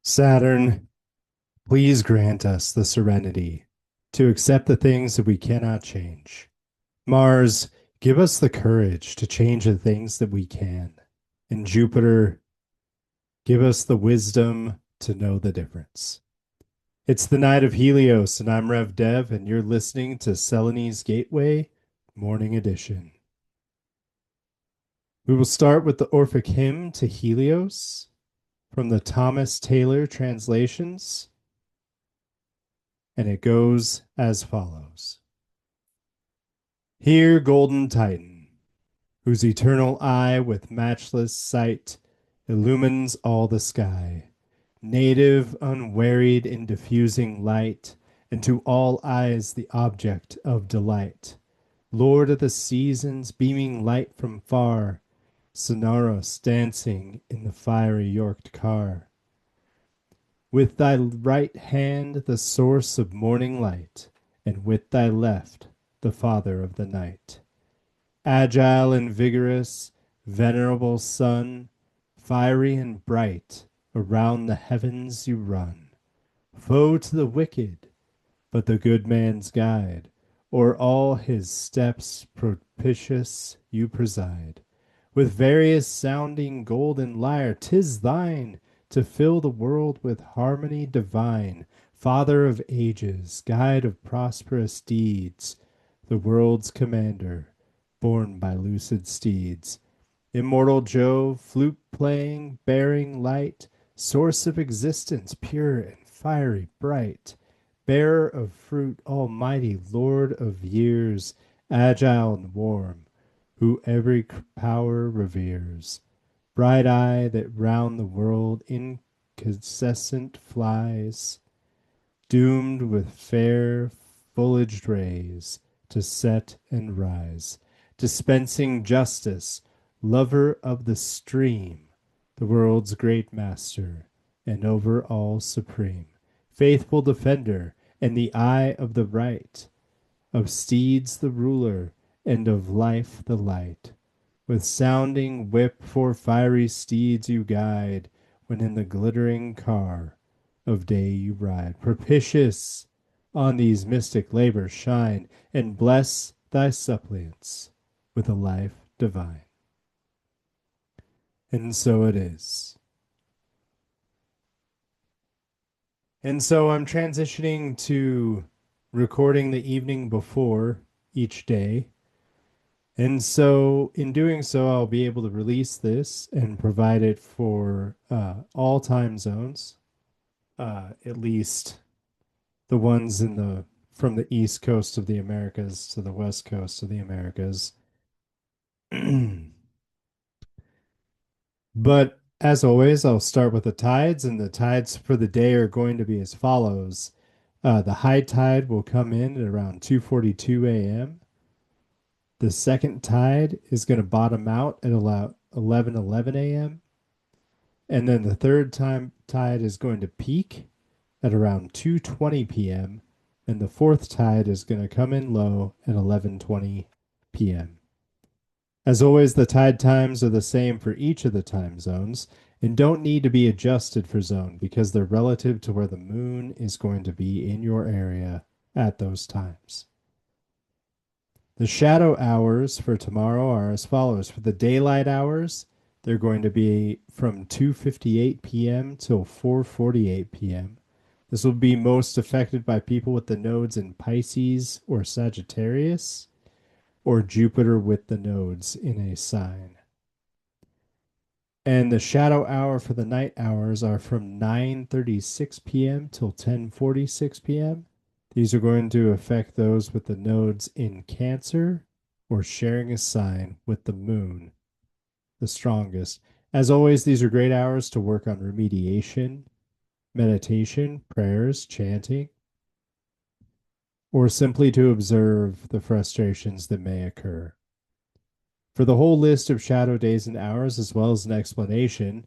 Saturn, please grant us the serenity to accept the things that we cannot change. Mars, give us the courage to change the things that we can. And Jupiter, give us the wisdom to know the difference. It's the night of Helios, and I'm Rev Dev, and you're listening to Selene's Gateway Morning Edition. We will start with the Orphic Hymn to Helios from the Thomas Taylor translations, and it goes as follows. Hear, golden Titan, whose eternal eye with matchless sight illumines all the sky, native, unwearied in diffusing light, and to all eyes the object of delight. Lord of the seasons, beaming light from far, Sonorous dancing in the four-yok'd car. With thy right hand the source of morning light, and with thy left the father of the night. Agile and vigorous, venerable sun, fiery and bright, around the heavens you run. Foe to the wicked, but the good man's guide, o'er all his steps propitious you preside. With various sounding golden lyre, 'tis thine to fill the world with harmony divine, Father of ages, guide of prosperous deeds, the world's commander, borne by lucid steeds. Immortal Jove, flute playing, bearing light, source of existence, pure and fiery bright, bearer of fruit, almighty Lord of years, agile and warm, who every power reveres. Bright eye that round the world incessant flies, doomed with fair foliaged rays to set and rise, dispensing justice, lover of the stream, the world's great master, and over all supreme, faithful defender, and the eye of the right, of steeds the ruler, and of life the light. With sounding whip for fiery steeds you guide, when in the glittering car of day you ride. Propitious on these mystic labors shine, and bless thy suppliants with a life divine. And so it is. And so I'm transitioning to recording the evening before each day. And so, in doing so, I'll be able to release this and provide it for all time zones, at least the ones in the from the east coast of the Americas to the west coast of the Americas. But as always, I'll start with the tides, and the tides for the day are going to be as follows. The high tide will come in at around 2:42 a.m. The second tide is going to bottom out at about 11:11 a.m. And then the third tide is going to peak at around 2:20 p.m. And the fourth tide is going to come in low at 11:20 p.m. As always, the tide times are the same for each of the time zones and don't need to be adjusted for zone because they're relative to where the moon is going to be in your area at those times. The shadow hours for tomorrow are as follows. For the daylight hours, they're going to be from 2:58 p.m. till 4:48 p.m. This will be most affected by people with the nodes in Pisces or Sagittarius, or Jupiter with the nodes in a sign. And the shadow hour for the night hours are from 9:36 p.m. till 10:46 p.m. These are going to affect those with the nodes in Cancer or sharing a sign with the moon, the strongest. As always, these are great hours to work on remediation, meditation, prayers, chanting, or simply to observe the frustrations that may occur. For the whole list of shadow days and hours, as well as an explanation,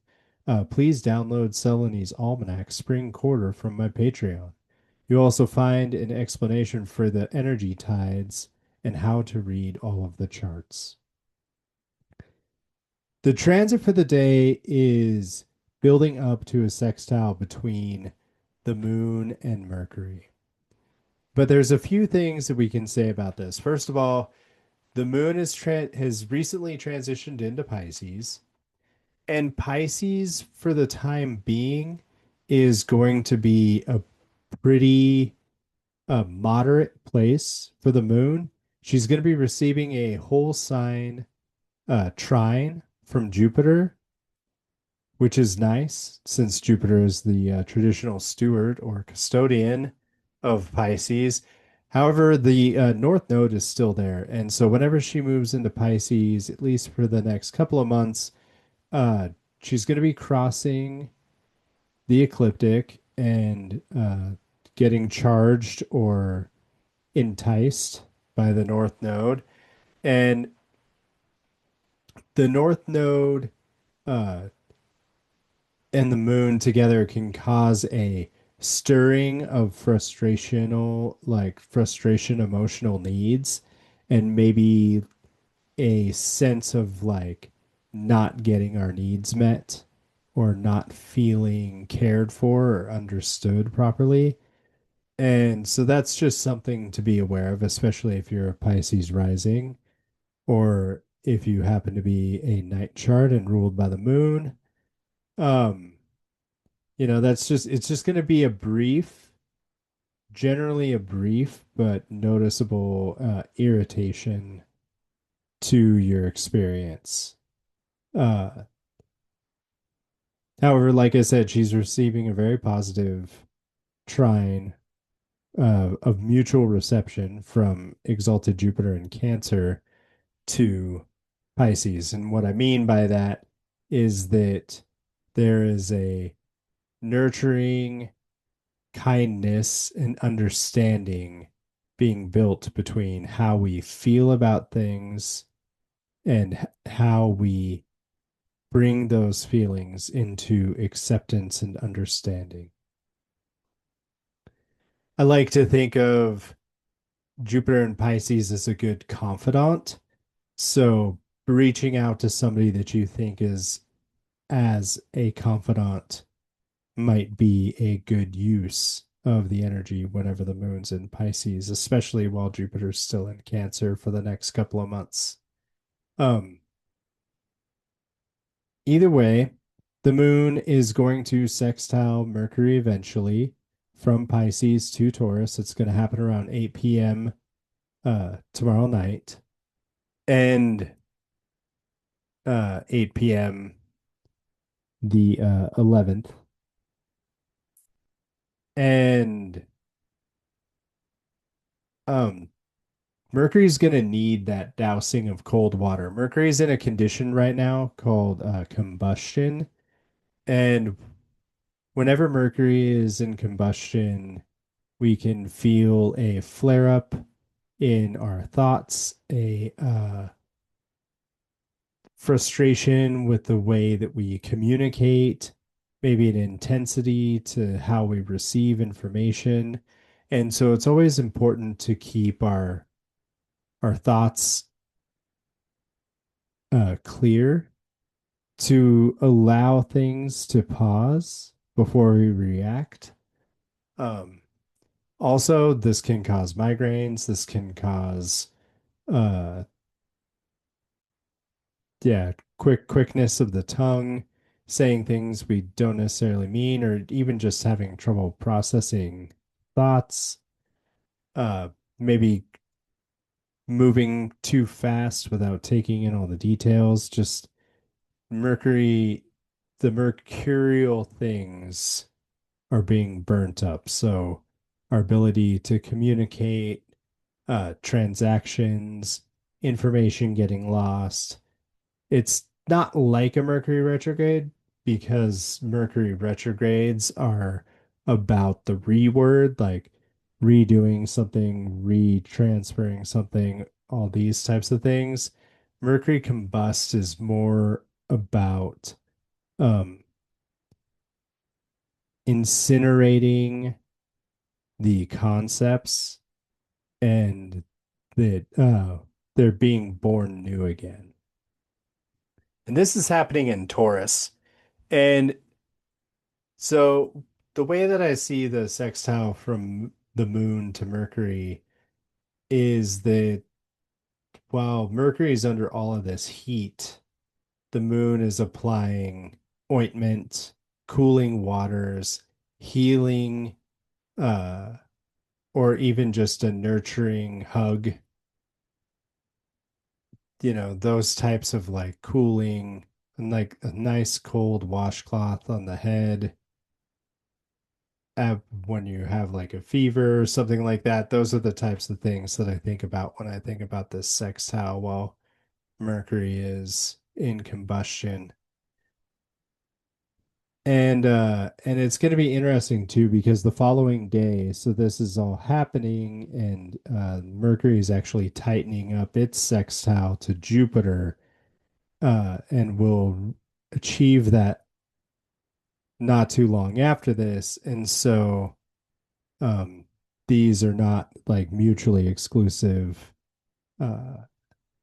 please download Selene's Almanac Spring Quarter from my Patreon. You'll also find an explanation for the energy tides and how to read all of the charts. The transit for the day is building up to a sextile between the moon and Mercury. But there's a few things that we can say about this. First of all, the moon has recently transitioned into Pisces, and Pisces, for the time being, is going to be a pretty moderate place for the moon. She's going to be receiving a whole sign trine from Jupiter, which is nice since Jupiter is the traditional steward or custodian of Pisces. However, the North Node is still there. And so whenever she moves into Pisces, at least for the next couple of months, uh, she's going to be crossing the ecliptic and getting charged or enticed by the North Node. And the North Node uh, and the moon together can cause a stirring of frustration, emotional needs, and maybe a sense of like not getting our needs met or not feeling cared for or understood properly. And so that's just something to be aware of, especially if you're a Pisces rising or if you happen to be a night chart and ruled by the moon. Um, that's just it's just going to be generally a brief but noticeable irritation to your experience. Uh, However, like I said, she's receiving a very positive trine of mutual reception from exalted Jupiter in Cancer to Pisces. And what I mean by that is that there is a nurturing kindness and understanding being built between how we feel about things and how we bring those feelings into acceptance and understanding. I like to think of Jupiter and Pisces as a good confidant. So, reaching out to somebody that you think is as a confidant might be a good use of the energy whenever the moon's in Pisces, especially while Jupiter's still in Cancer for the next couple of months. Um, Either way, the moon is going to sextile Mercury eventually from Pisces to Taurus. It's going to happen around 8 p.m. Tomorrow night and 8 p.m. the 11th. And um Mercury's going to need that dousing of cold water. Mercury's in a condition right now called combustion. And whenever Mercury is in combustion, we can feel a flare up in our thoughts, a frustration with the way that we communicate, maybe an intensity to how we receive information. And so it's always important to keep our thoughts clear, to allow things to pause before we react. Um, Also, this can cause migraines. This can cause, uh, yeah, quickness of the tongue, saying things we don't necessarily mean, or even just having trouble processing thoughts. Uh, Maybe moving too fast without taking in all the details. Just Mercury, the mercurial things are being burnt up. So our ability to communicate, transactions, information getting lost. It's not like a Mercury retrograde because Mercury retrogrades are about the reword, like redoing something, retransferring something, all these types of things. Mercury combust is more about um, incinerating the concepts and that they're being born new again. And this is happening in Taurus. And So the way that I see the sextile from the moon to Mercury is that while Mercury is under all of this heat, the moon is applying ointment, cooling waters, healing, uh, or even just a nurturing hug, those types of like cooling and like a nice cold washcloth on the head when you have like a fever or something like that. Those are the types of things that I think about when I think about this sextile while Mercury is in combustion. And it's going to be interesting too because the following day, so this is all happening, and Mercury is actually tightening up its sextile to Jupiter, and will achieve that not too long after this. And so um, these are not like mutually exclusive uh,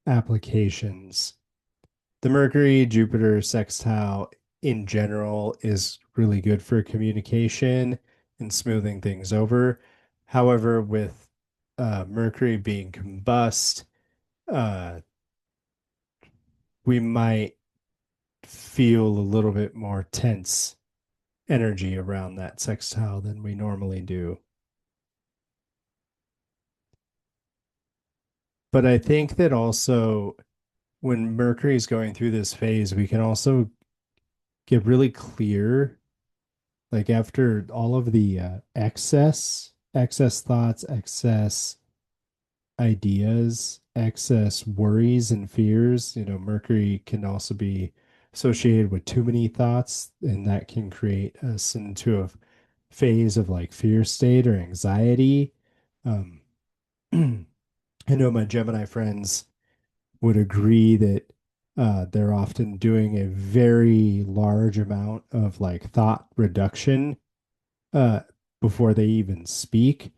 applications. The Mercury Jupiter sextile in general is really good for communication and smoothing things over. However, with Mercury being combust, uh, we might feel a little bit more tense energy around that sextile than we normally do. But I think that also when Mercury is going through this phase, we can also get really clear, like after all of the excess thoughts, excess ideas, excess worries and fears. Mercury can also be associated with too many thoughts, and that can create us into a phase of like fear state or anxiety. Um, I know my Gemini friends would agree that they're often doing a very large amount of like thought reduction uh, before they even speak.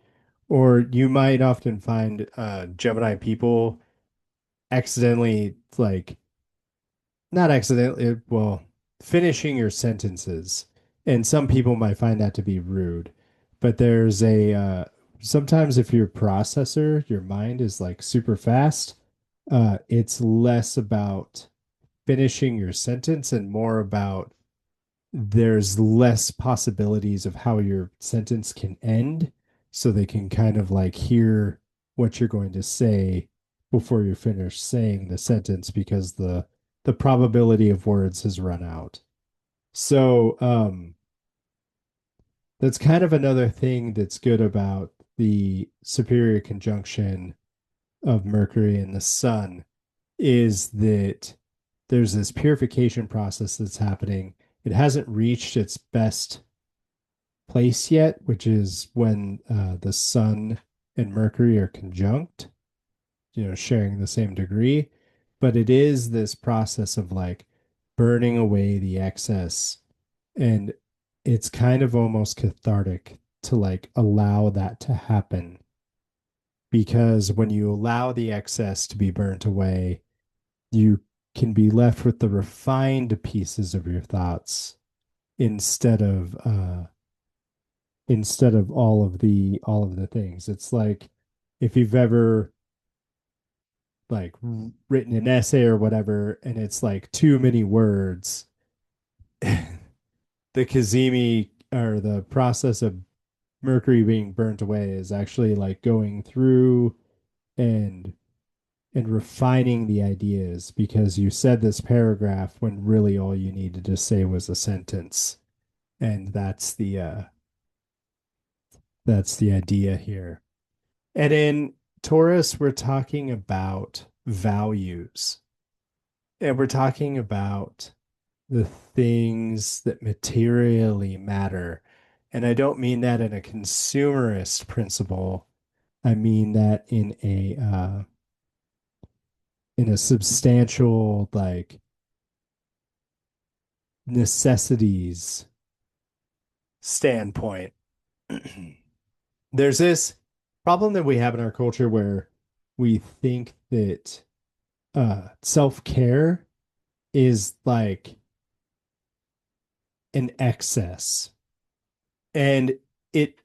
Or you might often find Gemini people accidentally, like, not accidentally, well, finishing your sentences. And some people might find that to be rude. But sometimes if your processor, your mind is like super fast, it's less about finishing your sentence and more about there's less possibilities of how your sentence can end, so they can kind of like hear what you're going to say before you finish saying the sentence because the probability of words has run out. So that's kind of another thing that's good about the superior conjunction of Mercury and the Sun, is that there's this purification process that's happening. It hasn't reached its best place yet, which is when the Sun and Mercury are conjunct, sharing the same degree. But it is this process of like burning away the excess. And it's kind of almost cathartic to like allow that to happen, because when you allow the excess to be burnt away, you can be left with the refined pieces of your thoughts instead of all of the things. It's like if you've ever like written an essay or whatever and it's like too many words, the Kazemi, or the process of Mercury being burnt away, is actually like going through and refining the ideas, because you said this paragraph when really all you needed to say was a sentence. And that's the idea here. And in Taurus, we're talking about values, and we're talking about the things that materially matter. And I don't mean that in a consumerist principle. I mean that in a substantial, like, necessities standpoint. There's this problem that we have in our culture where we think that self-care is like an excess. And it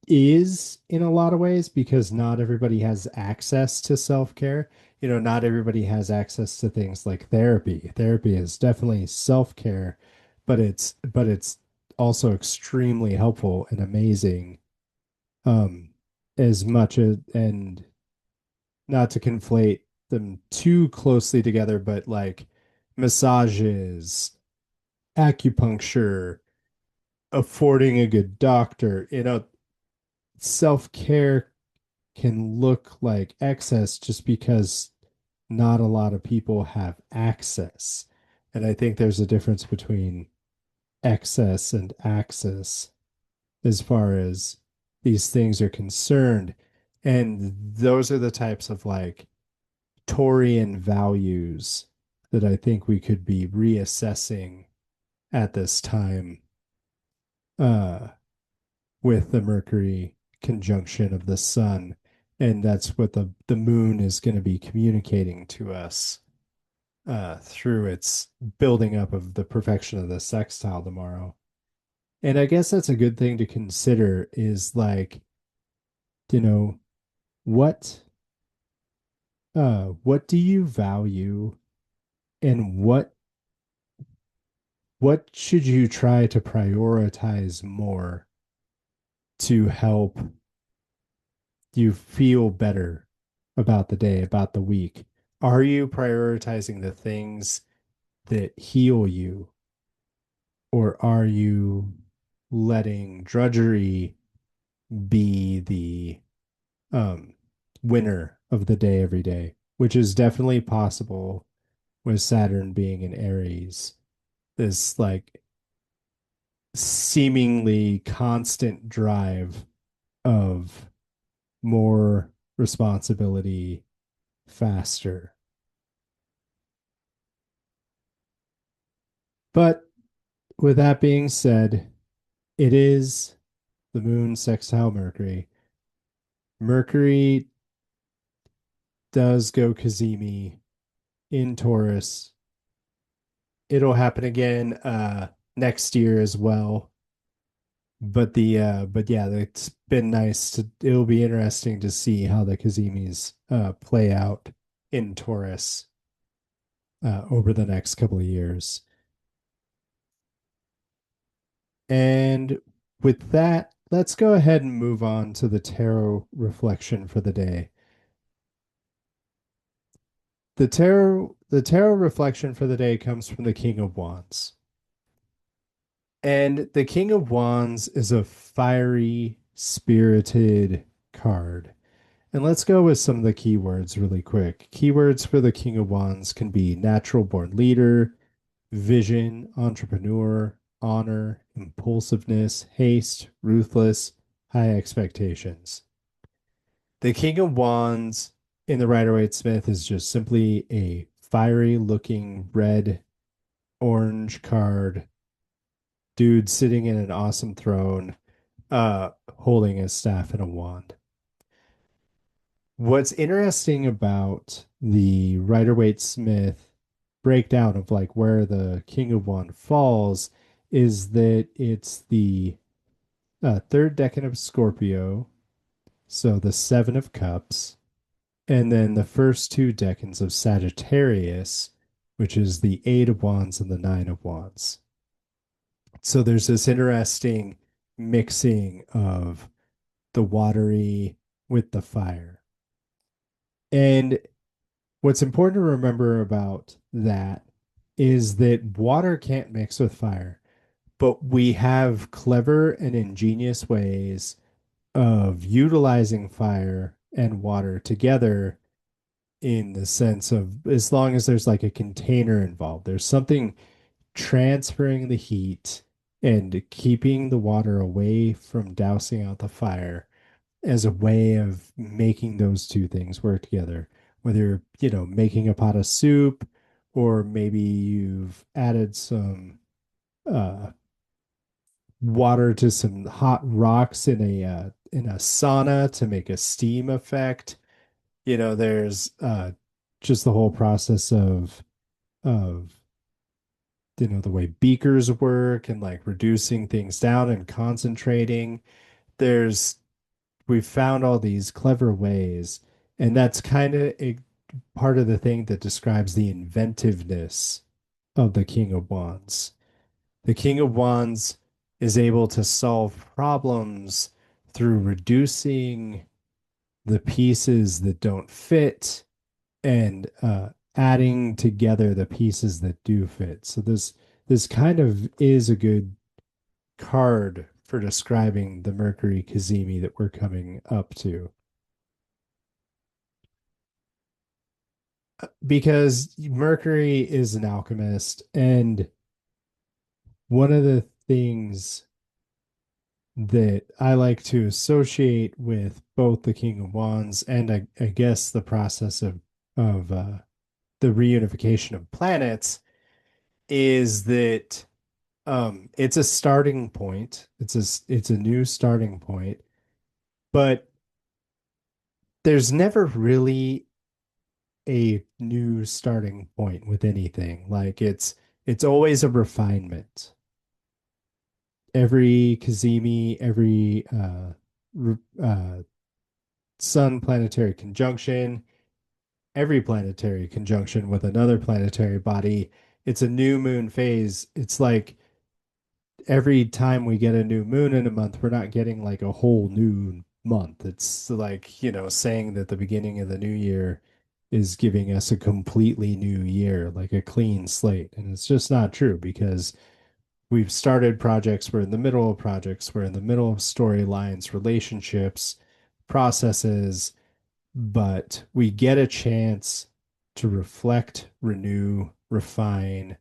is in a lot of ways because not everybody has access to self-care. Not everybody has access to things like therapy. Therapy is definitely self-care, but it's also extremely helpful and amazing. Um, as much as, and not to conflate them too closely together, but like massages, acupuncture, affording a good doctor, self-care can look like excess just because not a lot of people have access. And I think there's a difference between excess and access as far as these things are concerned. And those are the types of like Taurian values that I think we could be reassessing at this time, uh, with the Mercury conjunction of the sun. And that's what the moon is going to be communicating to us through its building up of the perfection of the sextile tomorrow. And I guess that's a good thing to consider is like, you know, what what do you value and what should you try to prioritize more to help you feel better about the day, about the week? Are you prioritizing the things that heal you, or are you letting drudgery be the um, winner of the day every day, which is definitely possible with Saturn being in Aries? This like seemingly constant drive of more responsibility faster. But with that being said, it is the moon sextile Mercury. Mercury does go Kazemi in Taurus. It'll happen again next year as well. But yeah, it's been nice to it'll be interesting to see how the Kazimis play out in Taurus over the next couple of years. And with that, let's go ahead and move on to the tarot reflection for the day. The tarot reflection for the day comes from the King of Wands. And the King of Wands is a fiery, spirited card. And let's go with some of the keywords really quick. Keywords for the King of Wands can be natural born leader, vision, entrepreneur, honor, impulsiveness, haste, ruthless, high expectations. The King of Wands in the Rider-Waite-Smith is just simply a fiery looking red orange card, dude sitting in an awesome throne, holding a staff and a wand. What's interesting about the Rider-Waite-Smith breakdown of like where the King of Wands falls is that it's the third decan of Scorpio, so the Seven of Cups, and then the first two decans of Sagittarius, which is the Eight of Wands and the Nine of Wands. So there's this interesting mixing of the watery with the fire. And what's important to remember about that is that water can't mix with fire, but we have clever and ingenious ways of utilizing fire and water together in the sense of as long as there's like a container involved, there's something transferring the heat and keeping the water away from dousing out the fire as a way of making those two things work together. Whether, making a pot of soup, or maybe you've added some uh, water to some hot rocks in a sauna to make a steam effect. There's just the whole process of the way beakers work and like reducing things down and concentrating. There's we've found all these clever ways, and that's kind of a part of the thing that describes the inventiveness of the King of Wands. The King of Wands is able to solve problems through reducing the pieces that don't fit and adding together the pieces that do fit. So this kind of is a good card for describing the Mercury Kazemi that we're coming up to. Because Mercury is an alchemist, and one of the things that I like to associate with both the King of Wands and I guess the process of the reunification of planets is that it's a starting point. It's a new starting point, but there's never really a new starting point with anything. Like it's always a refinement. Every Kazemi, every sun planetary conjunction, every planetary conjunction with another planetary body, it's a new moon phase. It's like every time we get a new moon in a month, we're not getting like a whole new month. It's like, saying that the beginning of the new year is giving us a completely new year, like a clean slate. And it's just not true because we've started projects, we're in the middle of projects, we're in the middle of storylines, relationships, processes, but we get a chance to reflect, renew, refine,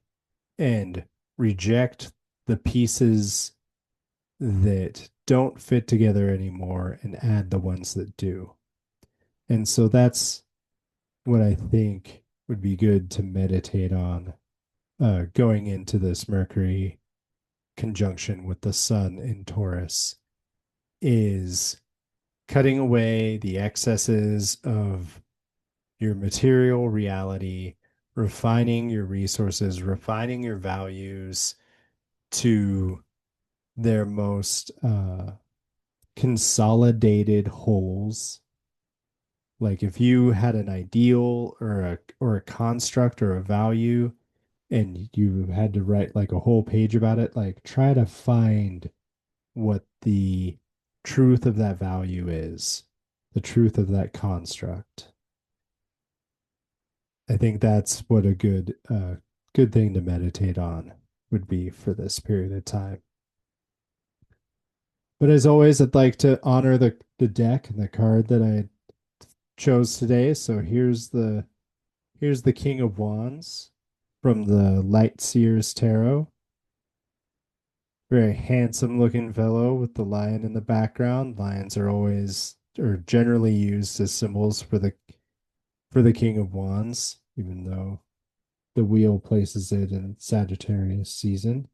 and reject the pieces that don't fit together anymore and add the ones that do. And so that's what I think would be good to meditate on going into this Mercury conjunction with the sun in Taurus is cutting away the excesses of your material reality, refining your resources, refining your values to their most consolidated wholes. Like if you had an ideal or a construct or a value and you had to write like a whole page about it, like try to find what the truth of that value is, the truth of that construct. I think that's what a good thing to meditate on would be for this period of time. But as always, I'd like to honor the deck and the card that I chose today. So here's the King of Wands from the Light Seers Tarot. Very handsome looking fellow with the lion in the background. Lions are always or generally used as symbols for the King of Wands, even though the wheel places it in Sagittarius season.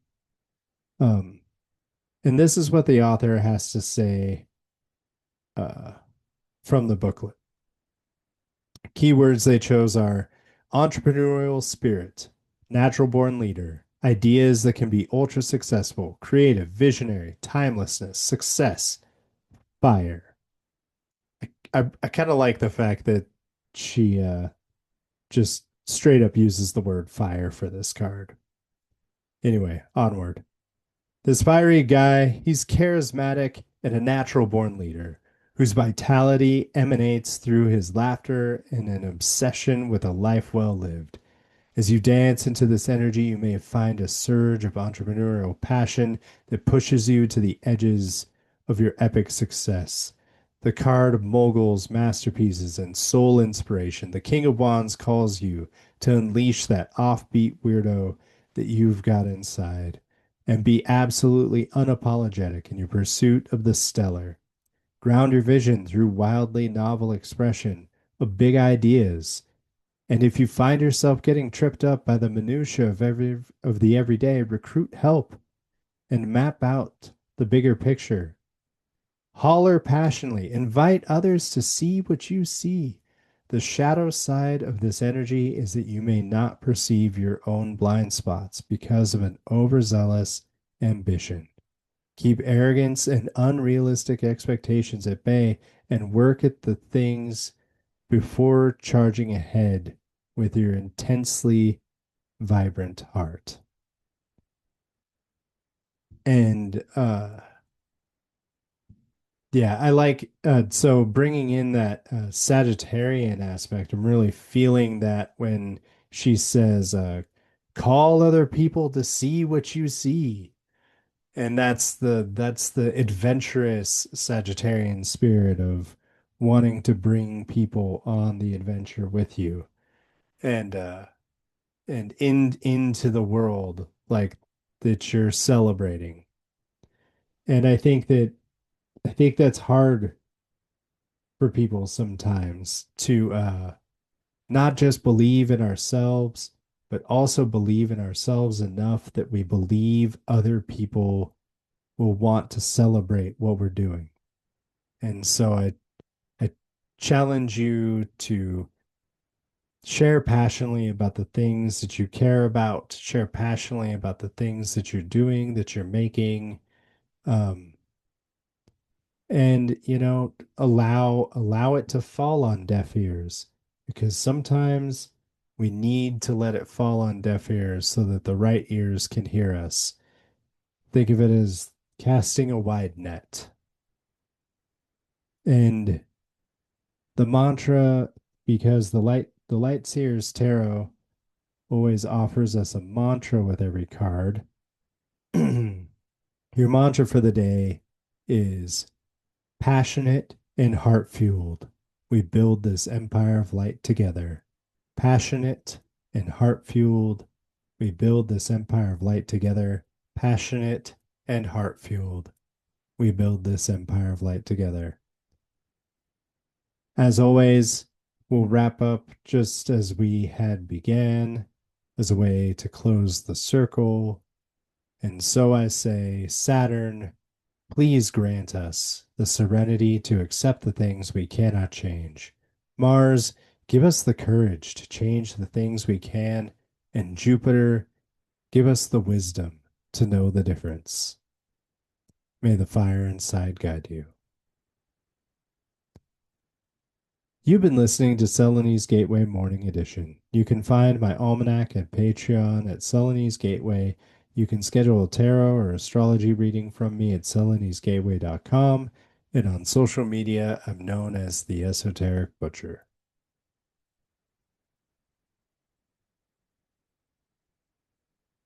Um, and this is what the author has to say uh, from the booklet. Keywords they chose are entrepreneurial spirit, natural born leader, ideas that can be ultra successful, creative, visionary, timelessness, success, fire. I kind of like the fact that she just straight up uses the word fire for this card. Anyway, onward. This fiery guy, he's charismatic and a natural born leader whose vitality emanates through his laughter and an obsession with a life well lived. As you dance into this energy, you may find a surge of entrepreneurial passion that pushes you to the edges of your epic success. The card of moguls, masterpieces, and soul inspiration, the King of Wands calls you to unleash that offbeat weirdo that you've got inside and be absolutely unapologetic in your pursuit of the stellar. Ground your vision through wildly novel expression of big ideas. And if you find yourself getting tripped up by the minutia of the everyday, recruit help and map out the bigger picture. Holler passionately, invite others to see what you see. The shadow side of this energy is that you may not perceive your own blind spots because of an overzealous ambition. Keep arrogance and unrealistic expectations at bay and work at the things before charging ahead with your intensely vibrant heart. And yeah, I like so bringing in that Sagittarian aspect. I'm really feeling that when she says, call other people to see what you see. And that's the adventurous Sagittarian spirit of wanting to bring people on the adventure with you and into the world like that you're celebrating. And I think that's hard for people sometimes to not just believe in ourselves, but also believe in ourselves enough that we believe other people will want to celebrate what we're doing. And so I challenge you to share passionately about the things that you care about, share passionately about the things that you're doing, that you're making. Um, and allow it to fall on deaf ears because sometimes we need to let it fall on deaf ears so that the right ears can hear us. Think of it as casting a wide net. And the mantra, because the light seers tarot always offers us a mantra with every card. Your mantra for the day is passionate and heart fueled. We build this empire of light together. Passionate and heart fueled. We build this empire of light together. Passionate and heart fueled. We build this empire of light together. As always, we'll wrap up just as we had began as a way to close the circle. And so I say, Saturn, please grant us the serenity to accept the things we cannot change. Mars, give us the courage to change the things we can. And Jupiter, give us the wisdom to know the difference. May the fire inside guide you. You've been listening to Selene's Gateway Morning Edition. You can find my almanac at Patreon at Selene's Gateway. You can schedule a tarot or astrology reading from me at selenesgateway.com. And on social media, I'm known as the Esoteric Butcher.